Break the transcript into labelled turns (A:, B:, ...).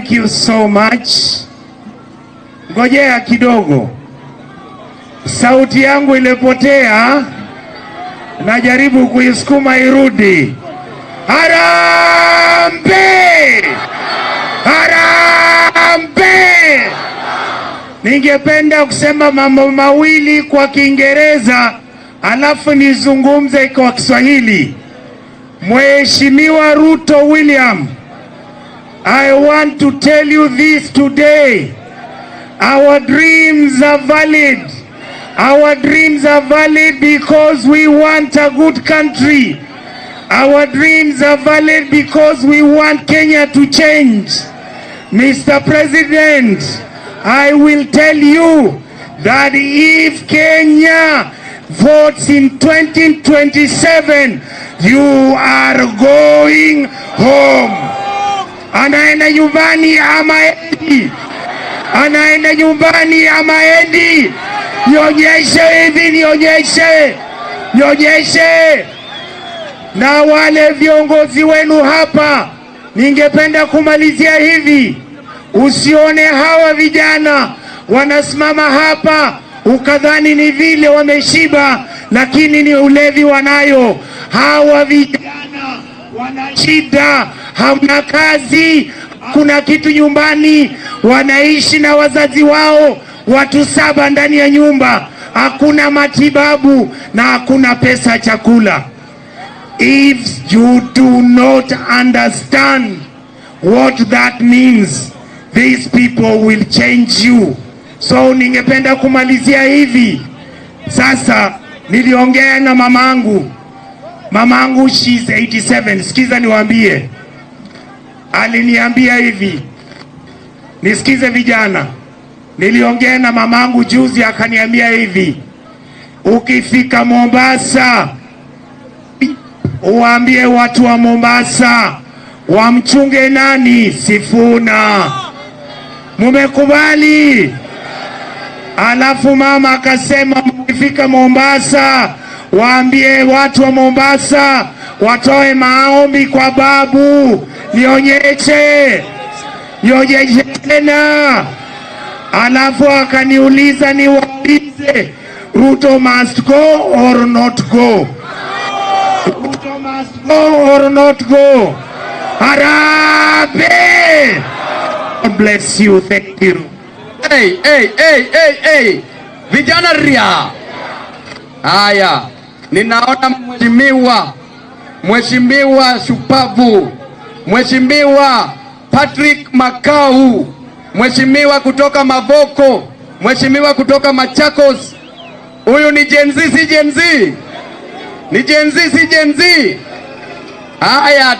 A: Thank you so much. Ngojea kidogo, sauti yangu ilipotea, najaribu kuisukuma irudi. Harambee! Harambee! Ningependa kusema mambo mawili kwa Kiingereza alafu nizungumze kwa Kiswahili. Mheshimiwa Ruto William, I want to tell you this today. Our dreams are valid. Our dreams are valid because we want a good country. Our dreams are valid because we want Kenya to change. Mr. President, I will tell you that if Kenya votes in 2027, you are going home. Anaenda nyumbani ama endi? Anaenda nyumbani ama endi? Nionyeshe hivi, nionyeshe. Nionyeshe. Na wale viongozi wenu hapa, ningependa kumalizia hivi. Usione hawa vijana wanasimama hapa ukadhani ni vile wameshiba, lakini ni ulevi wanayo. Hawa vijana wana shida, hamna kazi, kuna kitu nyumbani, wanaishi na wazazi wao, watu 7 ndani ya nyumba, hakuna matibabu na hakuna pesa chakula. If you do not understand what that means, these people will change you. So ningependa kumalizia hivi. Sasa niliongea na mamangu. Mamangu she's 87. Sikiza niwaambie. Aliniambia hivi. Nisikize vijana. Niliongea na mamangu juzi akaniambia hivi. Ukifika Mombasa, uambie watu wa Mombasa wamchunge nani? Sifuna. Mumekubali? Alafu mama akasema mkifika Mombasa waambie watu wa Mombasa watoe maombi kwa babu. Nionyeshe. Nionyeshe tena. Alafu akaniuliza niwaulize, Ruto must go or not go? Ruto must go or not go? Harambee! God bless you. Thank you.
B: Hey. Vijana ria. Haya. Ninaona Mheshimiwa shupavu. Mheshimiwa Patrick Makau. Mheshimiwa kutoka Mavoko. Mheshimiwa kutoka Machakos. Huyu ni Gen Z, si Gen Z? Ni Gen Z, si Gen Z? Haya.